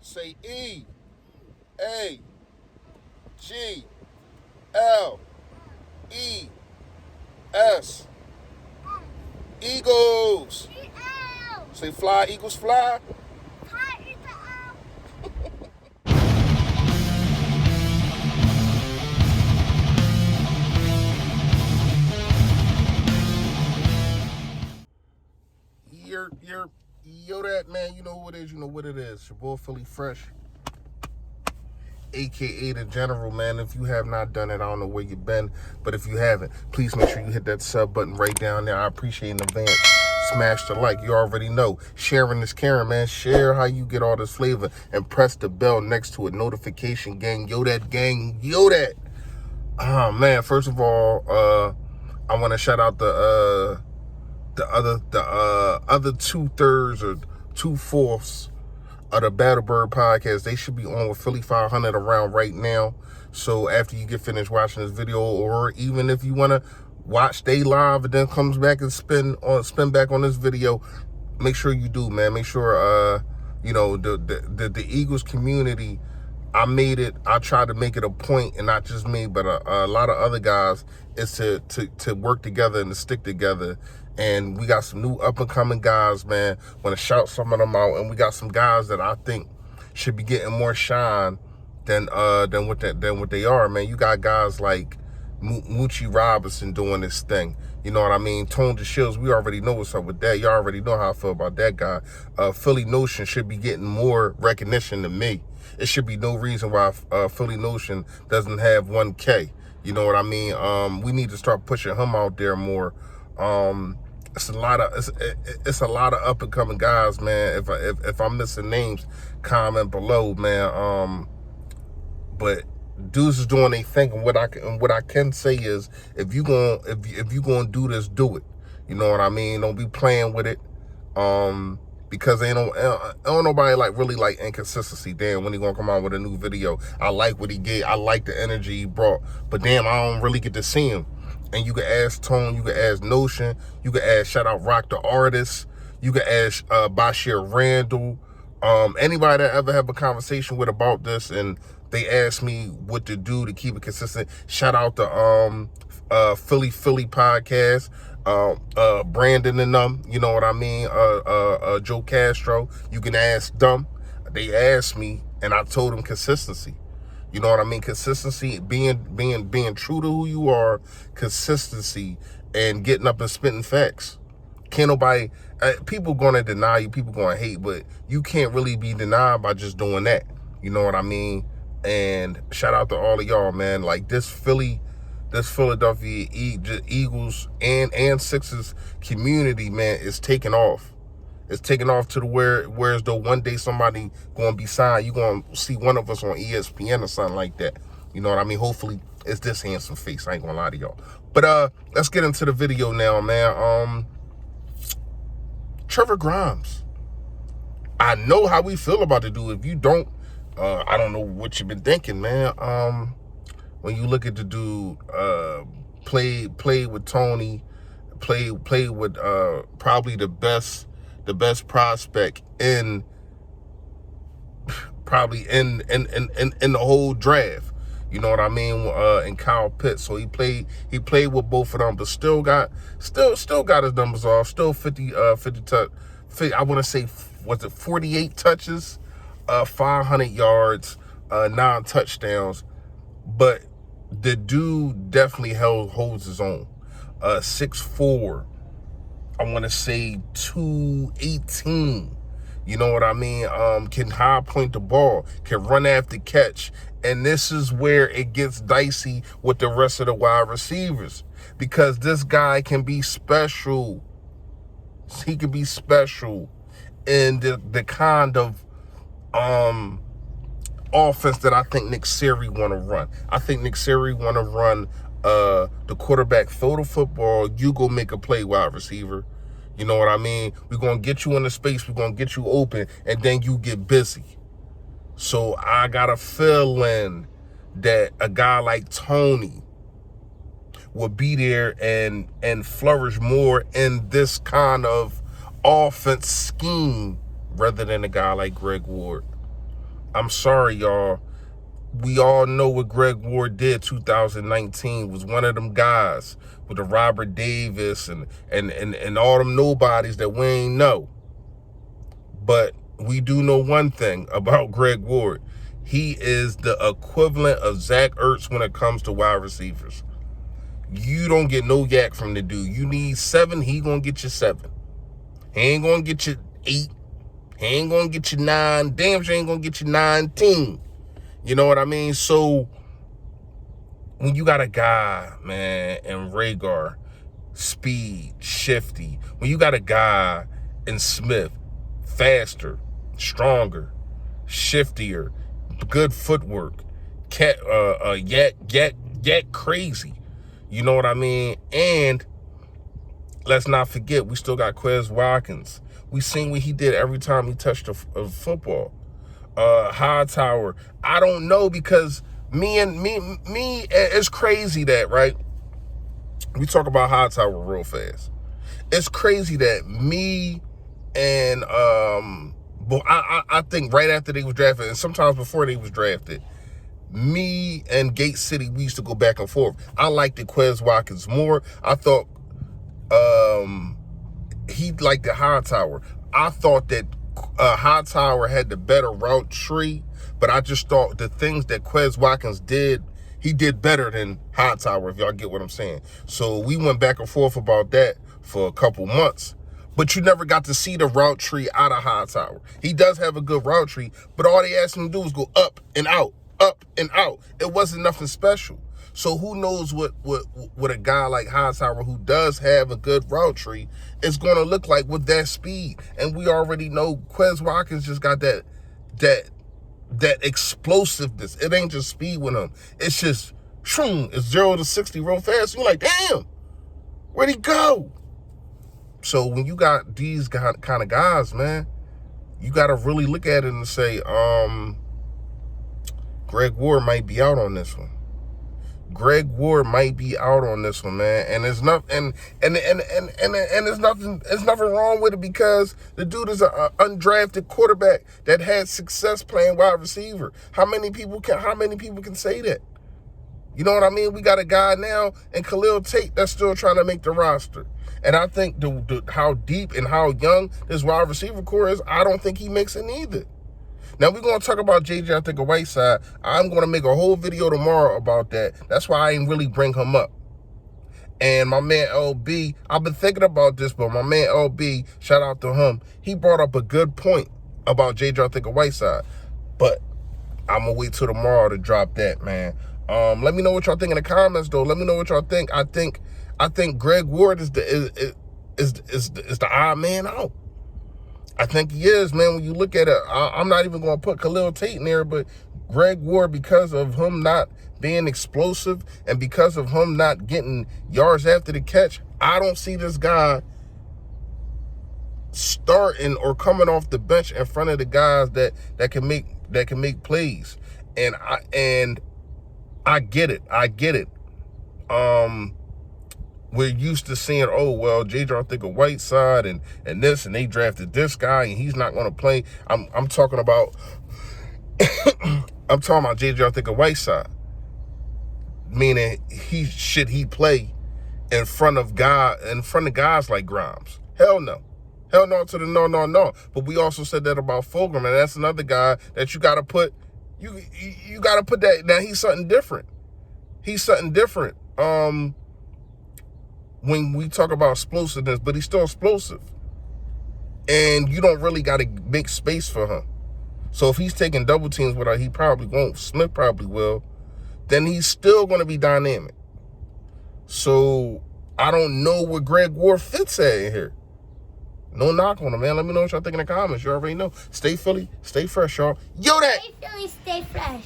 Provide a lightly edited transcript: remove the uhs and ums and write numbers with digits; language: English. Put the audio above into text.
Say E A G L E S. Eagles. Say fly, Eagles fly. Yo, that man, you know who it is, you know what it is. Your boy Philly Fresh, aka the General, man. If you have not done it, I don't know where you've been, but if you haven't, please make sure you hit that sub button right down there. I appreciate it in advance. Smash the like, you already know. Sharing is caring, man. Share how you get all this flavor and press the bell next to it. Notification gang, yo that gang, yo that. Oh man, first of all, I want to shout out the other 2/3 or 2/4 of the Battle Bird podcast. They should be on with Philly 500 around right now. So after you get finished watching this video, or even if you want to watch they live and then comes back and spin back on this video, make sure you do, man. Make sure you know, the Eagles community, I tried to make it a point, and not just me, but a lot of other guys, is to work together and to stick together. And we got some new up-and-coming guys, man. Want to shout some of them out. And we got some guys that I think should be getting more shine than what they are, man. You got guys like Moochie Robinson doing this thing. You know what I mean? Tone DeShields, we already know what's up with that. You already know how I feel about that guy. Philly Notion should be getting more recognition than me. It should be no reason why Philly Notion doesn't have 1K. You know what I mean? We need to start pushing him out there more. It's a lot of up and coming guys, man. If I'm missing names, comment below, man. But dudes is doing their thing, and what I can say is, if you gonna do this, do it. You know what I mean? Don't be playing with it. Because ain't nobody really like inconsistency. Damn, when he gonna come out with a new video? I like what he gave. I like the energy he brought. But damn, I don't really get to see him. And you can ask Tone, you can ask Notion, you can ask shout out Rock the Artist, you can ask Bashir Randall, anybody that ever have a conversation with about this and they ask me what to do to keep it consistent. Shout out to Philly podcast, Brandon and them, you know what I mean, Joe Castro. You can ask them. They asked me and I told them consistency. You know what I mean? Consistency, being true to who you are, consistency, and getting up and spitting facts. Can't nobody, people gonna deny you, people gonna hate, but you can't really be denied by just doing that. You know what I mean? And shout out to all of y'all, man. Like this Philadelphia Eagles and Sixers community, man, is taking off. It's taking off to the whereas though one day somebody gonna be signed, you gonna see one of us on ESPN or something like that. You know what I mean? Hopefully it's this handsome face. I ain't gonna lie to y'all. But let's get into the video now, man. Trevor Grimes. I know how we feel about the dude. If you don't, I don't know what you've been thinking, man. When you look at the dude, play with Tony, play with probably the best prospect in the whole draft. You know what I mean? And Kyle Pitts. So he played with both of them, but still got his numbers off. Still 50 touch. I want to say, was it 48 touches, 500 yards, 9 touchdowns. But the dude definitely holds his own. 6'4". I want to say 218. You know what I mean? Can high point the ball, can run after catch. And this is where it gets dicey with the rest of the wide receivers, because this guy can be special. He can be special in the kind of offense that I think Nick Sirianni want to run. I think Nick Sirianni want to run the quarterback throw the football, you go make a play, wide receiver. You know what I mean? We're going to get you in the space, we're going to get you open, and then you get busy. So I got a feeling that a guy like Tony will be there and flourish more in this kind of offense scheme rather than a guy like Greg Ward. I'm sorry, y'all. We all know what Greg Ward did 2019. Was one of them guys with the Robert Davis and all them nobodies that we ain't know. But we do know one thing about Greg Ward. He is the equivalent of Zach Ertz when it comes to wide receivers. You don't get no yak from the dude. You need 7, he gonna get you 7. He ain't gonna get you 8. He ain't gonna get you 9. Damn sure ain't gonna get you 19. You know what I mean? So when you got a guy, man, in Rhaegar, speed, shifty, when you got a guy in Smith, faster, stronger, shiftier, good footwork, yak crazy. You know what I mean? And let's not forget, we still got Quez Watkins. We seen what he did every time he touched a football. Hightower, I don't know, because me, it's crazy that, right? We talk about Hightower real fast. It's crazy that me and but I think right after they was drafted, and sometimes before they was drafted, me and Gate City, we used to go back and forth. I liked the Quez Watkins more. I thought he liked the Hightower. I thought that Hightower had the better route tree, but I just thought the things that Quez Watkins did, he did better than Hightower, if y'all get what I'm saying. So we went back and forth about that for a couple months, but you never got to see the route tree out of Hightower. He does have a good route tree, but all they asked him to do was go up and out, up and out. It wasn't nothing special. So who knows what a guy like Hightower, who does have a good route tree, is going to look like with that speed. And we already know Quez Watkins just got that explosiveness. It ain't just speed with him. It's just, it's 0 to 60 real fast. You're like, damn, where'd he go? So when you got these kind of guys, man, you got to really look at it and say, Greg Ward might be out on this one. Greg Ward might be out on this one, man. And there's nothing, and there's nothing wrong with it, because the dude is an undrafted quarterback that had success playing wide receiver. How many people can say that? You know what I mean? We got a guy now in Khalil Tate that's still trying to make the roster. And I think how deep and how young this wide receiver core is, I don't think he makes it either. Now, we're going to talk about J.J. Arcega-Whiteside. I'm going to make a whole video tomorrow about that. That's why I ain't really bring him up. And my man LB, I've been thinking about this, but my man LB, shout out to him, he brought up a good point about J.J. Arcega-Whiteside. But I'm going to wait till tomorrow to drop that, man. Let me know what y'all think in the comments, though. Let me know what y'all think. I think Greg Ward is the odd man out. I think he is, man. When you look at it, I'm not even going to put Khalil Tate in there, but Greg Ward, because of him not being explosive and because of him not getting yards after the catch, I don't see this guy starting or coming off the bench in front of the guys that can make plays. And I get it. We're used to seeing, oh, well, J.J. Arcega-Whiteside and this, and they drafted this guy, and he's not going to play. I'm talking about J.J. Arcega-Whiteside, meaning should he play in front of guys like Grimes? Hell no. Hell no to the no. But we also said that about Fulgham, and that's another guy that you got to put. You got to put that. Now he's something different. When we talk about explosiveness, but he's still explosive. And you don't really got to make space for him. So if he's taking double teams, what he probably won't, Smith probably will, then he's still going to be dynamic. So I don't know where Greg Ward fits at in here. No knock on him, man. Let me know what y'all think in the comments. You already know. Stay Philly, stay fresh, y'all. Yo, that. Stay Philly, stay fresh.